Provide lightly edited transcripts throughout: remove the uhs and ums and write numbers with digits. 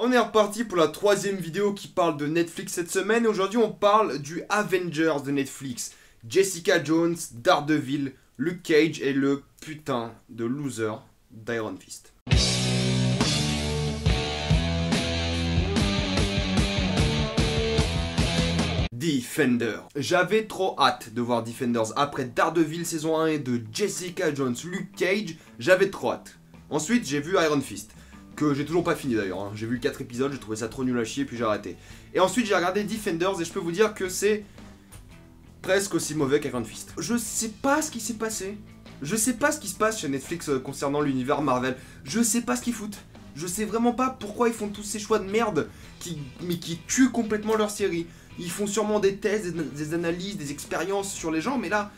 On est reparti pour la troisième vidéo qui parle de Netflix cette semaine. Et aujourd'hui on parle du Avengers de Netflix. Jessica Jones, Daredevil, Luke Cage et le putain de loser d'Iron Fist. Defender. J'avais trop hâte de voir Defenders. Après Daredevil saison 1 et de Jessica Jones, Luke Cage, j'avais trop hâte. Ensuite j'ai vu Iron Fist, que j'ai toujours pas fini d'ailleurs, hein. J'ai vu 4 épisodes, j'ai trouvé ça trop nul à chier puis j'ai arrêté. Et ensuite j'ai regardé Defenders et je peux vous dire que c'est presque aussi mauvais qu'Iron Fist. Je sais pas ce qui s'est passé. Je sais pas ce qui se passe chez Netflix concernant l'univers Marvel. Je sais pas ce qu'ils foutent. Je sais vraiment pas pourquoi ils font tous ces choix de merde qui tuent complètement leur série. Ils font sûrement des thèses, des analyses, des expériences sur les gens, mais là...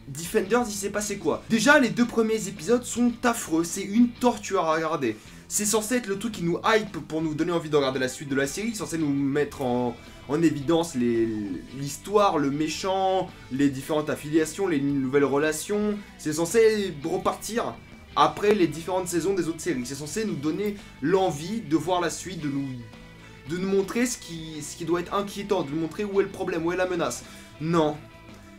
Defenders, il s'est passé quoi? Déjà, les 2 premiers épisodes sont affreux, c'est une torture à regarder. C'est censé être le truc qui nous hype pour nous donner envie de regarder la suite de la série, censé nous mettre en évidence l'histoire, le méchant, les différentes affiliations, les nouvelles relations. C'est censé repartir après les différentes saisons des autres séries. C'est censé nous donner l'envie de voir la suite, de nous montrer ce qui doit être inquiétant, de nous montrer où est le problème, où est la menace. Non,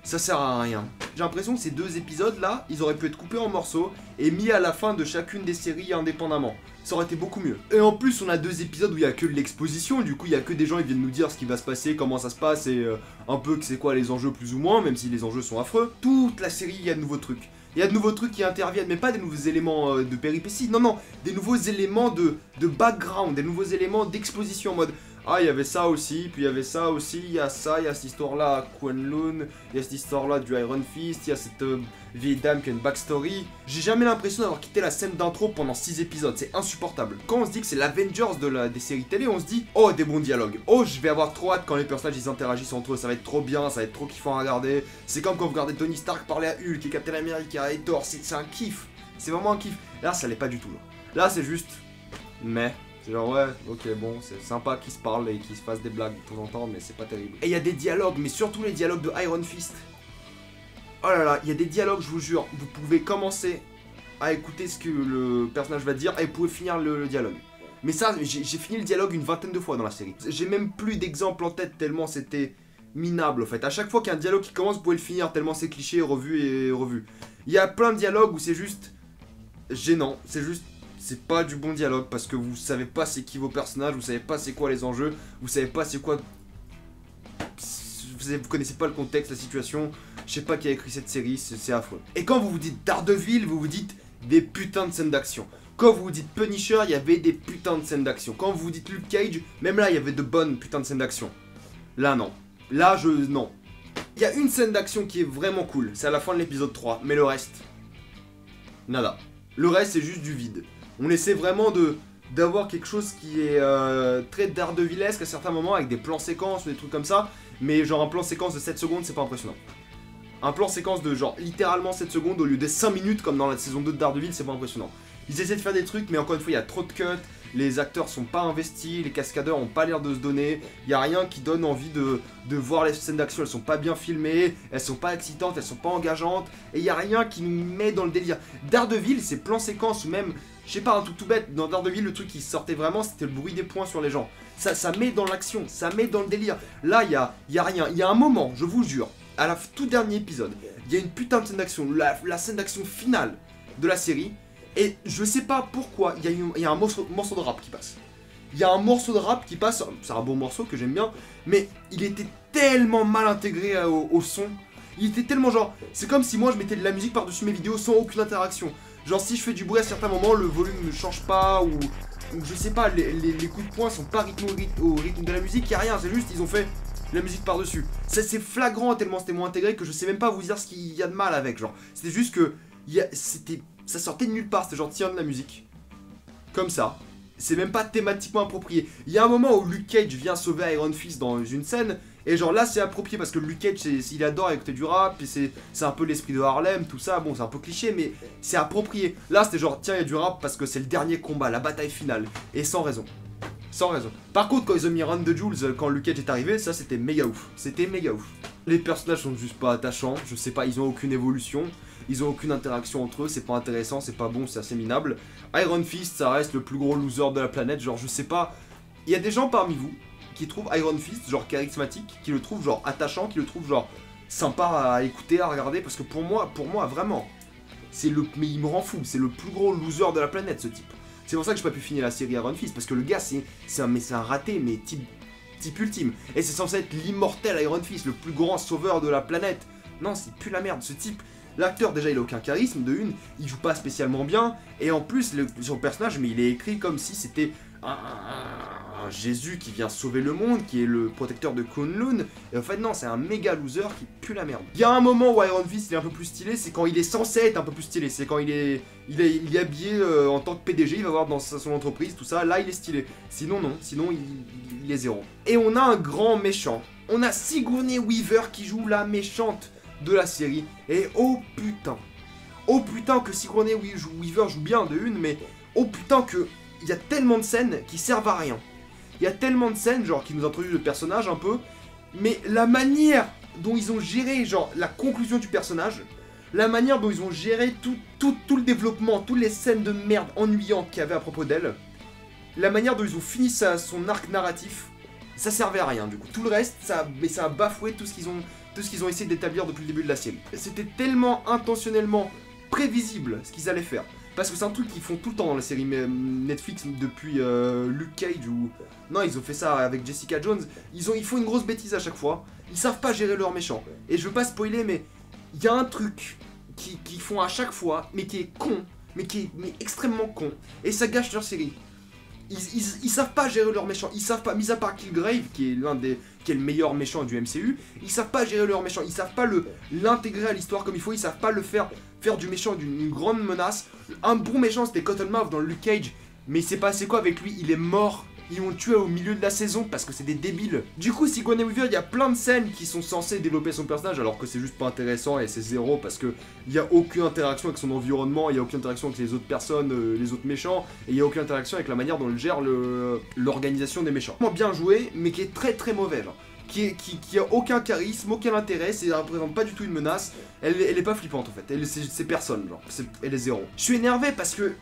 ça sert à rien. J'ai l'impression que ces 2 épisodes là, ils auraient pu être coupés en morceaux et mis à la fin de chacune des séries indépendamment. Ça aurait été beaucoup mieux. Et en plus on a 2 épisodes où il y a que de l'exposition, du coup il y a que des gens qui viennent nous dire ce qui va se passer, comment ça se passe et un peu que c'est quoi les enjeux plus ou moins, même si les enjeux sont affreux. Toute la série il y a de nouveaux trucs. Il y a de nouveaux trucs qui interviennent, mais pas des nouveaux éléments de péripéties, non, des nouveaux éléments de background, des nouveaux éléments d'exposition en mode ah, il y avait ça aussi, puis il y avait ça aussi, il y a ça, il y a cette histoire-là à Kwanlun, il y a cette histoire-là du Iron Fist, il y a cette vieille dame qui a une backstory. J'ai jamais l'impression d'avoir quitté la scène d'intro pendant 6 épisodes, c'est insupportable. Quand on se dit que c'est l'Avengers des séries télé, on se dit oh, des bons dialogues, oh, je vais avoir trop hâte quand les personnages ils interagissent entre eux, ça va être trop bien, ça va être trop kiffant à regarder. C'est comme quand vous regardez Tony Stark parler à Hulk et Captain America et Thor, c'est un kiff, c'est vraiment un kiff. Là, ça l'est pas du tout. Là c'est juste... mais... c'est genre ouais, ok bon, c'est sympa qu'ils se parlent et qu'ils se fassent des blagues de temps en temps, mais c'est pas terrible. Et il y a des dialogues, mais surtout les dialogues de Iron Fist. Oh là là, il y a des dialogues, je vous jure, vous pouvez commencer à écouter ce que le personnage va dire et vous pouvez finir le dialogue. Mais ça, j'ai fini le dialogue une 20aine de fois dans la série. J'ai même plus d'exemples en tête tellement c'était minable en fait. À chaque fois qu'il y a un dialogue qui commence, vous pouvez le finir tellement c'est cliché, revu et revu. Il y a plein de dialogues où c'est juste gênant, c'est juste... c'est pas du bon dialogue parce que vous savez pas c'est qui vos personnages, vous savez pas c'est quoi les enjeux, vous savez pas c'est quoi... vous connaissez pas le contexte, la situation, je sais pas qui a écrit cette série, c'est affreux. Et quand vous vous dites Daredevil, vous vous dites des putains de scènes d'action. Quand vous vous dites Punisher, il y avait des putains de scènes d'action. Quand vous vous dites Luke Cage, même là il y avait de bonnes putains de scènes d'action. Là non. Là non. Il y a une scène d'action qui est vraiment cool, c'est à la fin de l'épisode 3, mais le reste... nada. Le reste c'est juste du vide. On essaie vraiment d'avoir quelque chose qui est très Daredevilesque à certains moments avec des plans séquences ou des trucs comme ça. Mais genre un plan séquence de 7 secondes c'est pas impressionnant. Un plan séquence de genre littéralement 7 secondes au lieu des 5 minutes comme dans la saison 2 de Daredevil c'est pas impressionnant. Ils essaient de faire des trucs mais encore une fois il y a trop de cuts. Les acteurs sont pas investis, les cascadeurs ont pas l'air de se donner. Il y a rien qui donne envie de voir les scènes d'action, elles sont pas bien filmées, elles sont pas excitantes, elles sont pas engageantes. Et il y a rien qui nous met dans le délire. Daredevil, ces plans séquences ou même... je sais pas, un truc tout bête, dans Daredevil, le truc qui sortait vraiment, c'était le bruit des poings sur les gens. Ça met dans l'action, ça met dans le délire. Là, il y a rien. Il y a un moment, je vous jure, à la tout dernier épisode, il y a une putain de scène d'action, la scène d'action finale de la série. Et je sais pas pourquoi, il y a un morceau de rap qui passe. Il y a un morceau de rap qui passe, c'est un bon morceau que j'aime bien, mais il était tellement mal intégré au son. Il était tellement genre, c'est comme si moi je mettais de la musique par-dessus mes vidéos sans aucune interaction. Genre si je fais du bruit à certains moments, le volume ne change pas ou je sais pas, les coups de poing sont pas rythmés au rythme de la musique, il y a rien, c'est juste ils ont fait la musique par-dessus. C'est flagrant tellement c'était moins intégré que je sais même pas vous dire ce qu'il y a de mal avec, genre. C'était juste que ça sortait de nulle part, c'était genre tiens de la musique. Comme ça. C'est même pas thématiquement approprié. Il y a un moment où Luke Cage vient sauver Iron Fist dans une scène. Et genre là c'est approprié parce que Luke Cage il adore écouter du rap. Et c'est un peu l'esprit de Harlem, tout ça. Bon c'est un peu cliché mais c'est approprié. Là c'était genre tiens il y a du rap parce que c'est le dernier combat, la bataille finale. Et sans raison. Sans raison. Par contre quand ils ont mis Run the Jules quand Luke Cage est arrivé, ça c'était méga ouf. C'était méga ouf. Les personnages sont juste pas attachants, je sais pas, ils ont aucune évolution, ils ont aucune interaction entre eux, c'est pas intéressant, c'est pas bon, c'est assez minable. Iron Fist, ça reste le plus gros loser de la planète, genre je sais pas, il y a des gens parmi vous qui trouvent Iron Fist genre charismatique, qui le trouvent genre attachant, qui le trouvent genre sympa à écouter, à regarder, parce que pour moi vraiment, c'est le... mais il me rend fou, c'est le plus gros loser de la planète ce type. C'est pour ça que j'ai pas pu finir la série Iron Fist, parce que le gars c'est un raté, mais type ultime. Et c'est censé être l'immortel Iron Fist, le plus grand sauveur de la planète. Non, c'est plus la merde, ce type. L'acteur, déjà, il a aucun charisme, de une, il joue pas spécialement bien, et en plus, son personnage, mais il est écrit comme si c'était un Jésus qui vient sauver le monde, qui est le protecteur de Kunlun, et en fait, non, c'est un méga loser qui pue la merde. Il y a un moment où Iron Fist il est un peu plus stylé, c'est quand il est censé être un peu plus stylé, c'est quand il est habillé en tant que PDG, il va voir dans son entreprise, tout ça, là, il est stylé. Sinon, non, sinon, il est zéro. Et on a un grand méchant. On a Sigourney Weaver qui joue la méchante de la série, et oh putain que Sigourney Weaver joue bien de une, mais oh putain que il y a tellement de scènes qui servent à rien. Il y a tellement de scènes, genre, qui nous introduisent le personnage un peu, mais la manière dont ils ont géré, genre, la conclusion du personnage, la manière dont ils ont géré tout le développement, toutes les scènes de merde ennuyantes qu'il y avait à propos d'elle, la manière dont ils ont fini son arc narratif, ça servait à rien du coup. Tout le reste, ça a bafoué tout ce qu'ils ont essayé d'établir depuis le début de la série. C'était tellement intentionnellement prévisible ce qu'ils allaient faire. Parce que c'est un truc qu'ils font tout le temps dans la série Netflix depuis Luke Cage ou... Non, ils ont fait ça avec Jessica Jones. Ils font une grosse bêtise à chaque fois. Ils savent pas gérer leurs méchants. Et je veux pas spoiler, mais il y a un truc qu'ils font à chaque fois, mais qui est con, mais extrêmement con. Et ça gâche leur série. Ils savent pas gérer leurs méchants, ils savent pas, mis à part Killgrave, qui est qui est le meilleur méchant du MCU, ils savent pas gérer leurs méchants, ils savent pas l'intégrer à l'histoire comme il faut, ils savent pas le faire du méchant une grande menace. Un bon méchant c'était Cottonmouth dans Luke Cage, mais il s'est passé quoi avec lui? Il est mort. Ils l'ont tué au milieu de la saison parce que c'est des débiles. Du coup, Sigourney Weaver, il y a plein de scènes qui sont censées développer son personnage alors que c'est juste pas intéressant et c'est zéro parce que il y a aucune interaction avec son environnement, il y a aucune interaction avec les autres personnes, les autres méchants, et il y a aucune interaction avec la manière dont elle gère l'organisation des méchants. Bien joué, mais qui est très très mauvais, genre. Qui a aucun charisme, aucun intérêt, ça représente pas du tout une menace, elle est pas flippante en fait, c'est personne, genre, elle est zéro. Je suis énervé parce que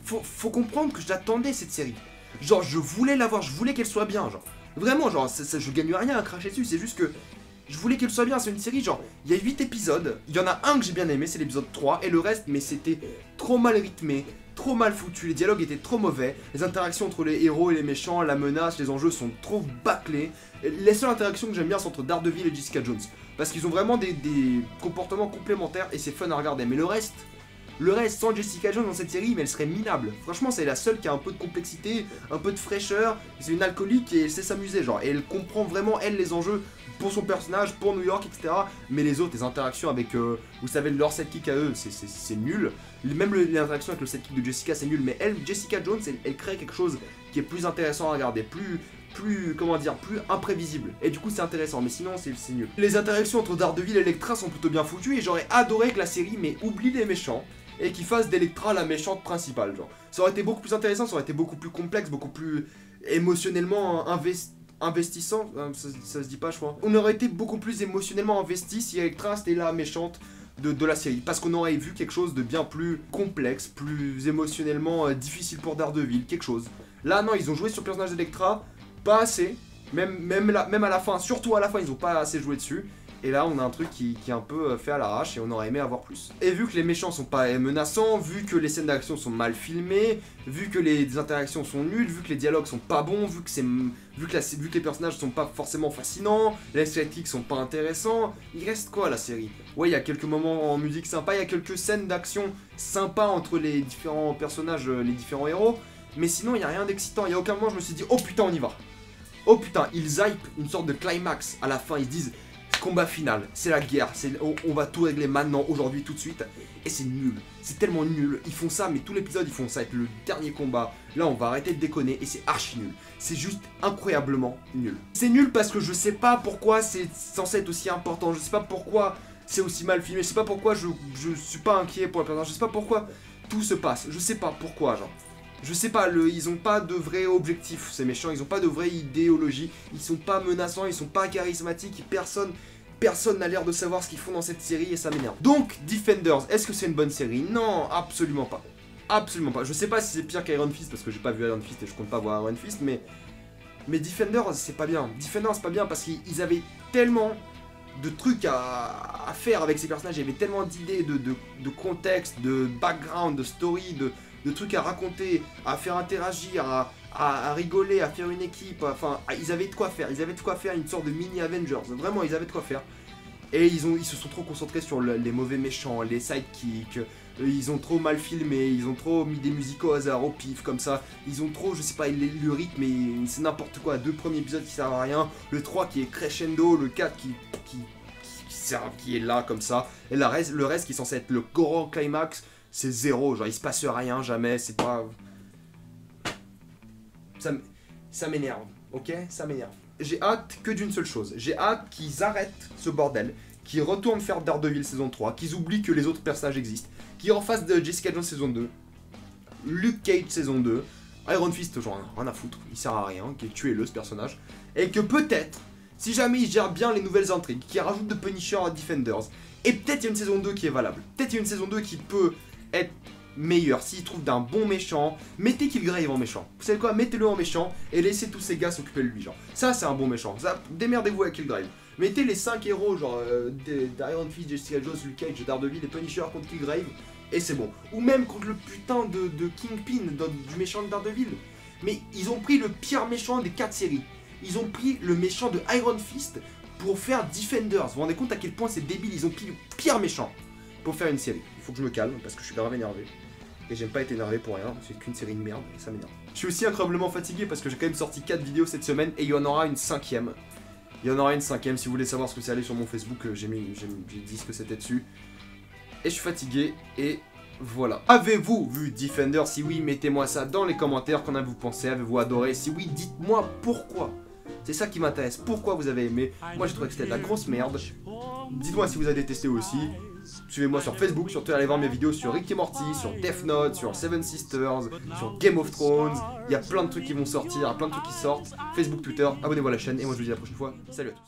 faut comprendre que j'attendais cette série. Genre, je voulais la voir, je voulais qu'elle soit bien, genre. Vraiment, genre, je gagne rien à cracher dessus, c'est juste que je voulais qu'elle soit bien, c'est une série, genre, il y a 8 épisodes, il y en a un que j'ai bien aimé, c'est l'épisode 3, et le reste, mais c'était trop mal rythmé, trop mal foutu, les dialogues étaient trop mauvais, les interactions entre les héros et les méchants, la menace, les enjeux sont trop bâclés. Les seules interactions que j'aime bien sont entre Daredevil et Jessica Jones, parce qu'ils ont vraiment des comportements complémentaires, et c'est fun à regarder, mais le reste, sans Jessica Jones dans cette série, mais elle serait minable. Franchement, c'est la seule qui a un peu de complexité, un peu de fraîcheur. C'est une alcoolique et elle sait s'amuser, genre. Et elle comprend vraiment, elle, les enjeux pour son personnage, pour New York, etc. Mais les autres, les interactions avec, vous savez, leur sidekick à eux, c'est nul. Même les interactions avec le sidekick de Jessica, c'est nul. Mais elle, Jessica Jones, elle crée quelque chose qui est plus intéressant à regarder, plus comment dire, plus imprévisible. Et du coup c'est intéressant, mais sinon c'est nul. Les interactions entre Daredevil et Elektra sont plutôt bien foutues et j'aurais adoré que la série oublie les méchants et qu'il fasse d'Elektra la méchante principale, genre. Ça aurait été beaucoup plus intéressant, ça aurait été beaucoup plus complexe, beaucoup plus émotionnellement investissant, ça se dit pas je crois. On aurait été beaucoup plus émotionnellement investi si Elektra c'était la méchante de la série, parce qu'on aurait vu quelque chose de bien plus complexe, plus émotionnellement difficile pour Daredevil, quelque chose. Là non, ils ont joué sur le personnage d'Elektra, pas assez, même à la fin, surtout à la fin, ils ont pas assez joué dessus. Et là, on a un truc qui est un peu fait à l'arrache et on aurait aimé avoir plus. Et vu que les méchants sont pas menaçants, vu que les scènes d'action sont mal filmées, vu que les interactions sont nulles, vu que les dialogues sont pas bons, vu que les personnages sont pas forcément fascinants, les esthétiques sont pas intéressants, il reste quoi la série? Ouais, il y a quelques moments en musique sympa, il y a quelques scènes d'action sympas entre les différents personnages, les différents héros, mais sinon il y a rien d'excitant. Il y a aucun moment je me suis dit oh putain on y va. Oh putain, ils hype une sorte de climax à la fin, ils se disent combat final, c'est la guerre, on va tout régler maintenant, aujourd'hui, tout de suite. Et c'est nul, c'est tellement nul. Ils font ça, mais tout l'épisode, ils font ça avec le dernier combat. Là, on va arrêter de déconner et c'est archi nul. C'est juste incroyablement nul. C'est nul parce que je sais pas pourquoi c'est censé être aussi important. Je sais pas pourquoi c'est aussi mal filmé. Je sais pas pourquoi je suis pas inquiet pour le personnage. Je sais pas pourquoi tout se passe. Je sais pas pourquoi, genre. Je sais pas, ils ont pas de vrai objectif, ces méchants, ils ont pas de vraie idéologie, ils sont pas menaçants, ils sont pas charismatiques, personne Personne n'a l'air de savoir ce qu'ils font dans cette série et ça m'énerve. Donc, Defenders, est-ce que c'est une bonne série? Non, absolument pas. Absolument pas. Je sais pas si c'est pire qu'Iron Fist parce que j'ai pas vu Iron Fist et je compte pas voir Iron Fist, mais Defenders, c'est pas bien. Defenders, c'est pas bien parce qu'ils avaient tellement de trucs à faire avec ces personnages, il y avait tellement d'idées, de contexte, de background, de story, de trucs à raconter, à faire interagir, à rigoler, à faire une équipe, enfin, ils avaient de quoi faire, une sorte de mini Avengers, vraiment, ils avaient de quoi faire. Et ils se sont trop concentrés sur les mauvais méchants, les sidekicks, ils ont trop mal filmé, ils ont trop mis des musiques au hasard, au pif, comme ça, ils ont trop, je sais pas, le rythme, c'est n'importe quoi, 2 premiers épisodes qui servent à rien, le 3 qui est crescendo, le 4 qui est là, comme ça, et le reste qui est censé être le grand climax, c'est zéro, genre il se passe rien, jamais, c'est pas... Ça m'énerve, ok? Ça m'énerve. J'ai hâte que d'une seule chose, j'ai hâte qu'ils arrêtent ce bordel, qu'ils retournent faire Daredevil saison 3, qu'ils oublient que les autres personnages existent, qu'ils refassent de Jessica Jones saison 2, Luke Cage saison 2, Iron Fist, genre rien à foutre, il sert à rien, tuez-le ce personnage, et que peut-être, si jamais ils gèrent bien les nouvelles intrigues, qu'ils rajoutent de Punisher à Defenders, et peut-être il y a une saison 2 qui est valable, peut-être il y a une saison 2 qui peut être meilleur, s'il trouve d'un bon méchant, mettez Killgrave en méchant. Vous savez quoi, mettez-le en méchant et laissez tous ces gars s'occuper de lui, genre. Ça, c'est un bon méchant. Ça, démerdez-vous avec Killgrave. Mettez les 5 héros, genre d'Iron Fist, Jessica Jones, Luke Cage, Daredevil et Punisher contre Killgrave, et c'est bon. Ou même contre le putain de Kingpin, du méchant de Daredevil. Mais ils ont pris le pire méchant des 4 séries. Ils ont pris le méchant de Iron Fist pour faire Defenders. Vous vous rendez compte à quel point c'est débile, ils ont pris le pire méchant pour faire une série. Il faut que je me calme parce que je suis grave énervé. Et j'aime pas être énervé pour rien, c'est qu'une série de merde et ça m'énerve. Je suis aussi incroyablement fatigué parce que j'ai quand même sorti 4 vidéos cette semaine et il y en aura une 5ème. Il y en aura une 5ème, si vous voulez savoir ce que c'est, allez sur mon Facebook, j'ai dit ce que c'était dessus. Et je suis fatigué et voilà. Avez-vous vu Defender? Si oui, mettez-moi ça dans les commentaires, qu'en avez-vous pensé? Avez-vous adoré? Si oui, dites-moi pourquoi. C'est ça qui m'intéresse, pourquoi vous avez aimé? Moi j'ai trouvé que c'était de la grosse merde. Dites-moi si vous avez détesté aussi. Suivez-moi sur Facebook, surtout allez voir mes vidéos sur Rick et Morty, sur Death Note, sur Seven Sisters, sur Game of Thrones. Il y a plein de trucs qui vont sortir, il y a plein de trucs qui sortent. Facebook, Twitter, abonnez-vous à la chaîne et moi je vous dis à la prochaine fois. Salut à tous.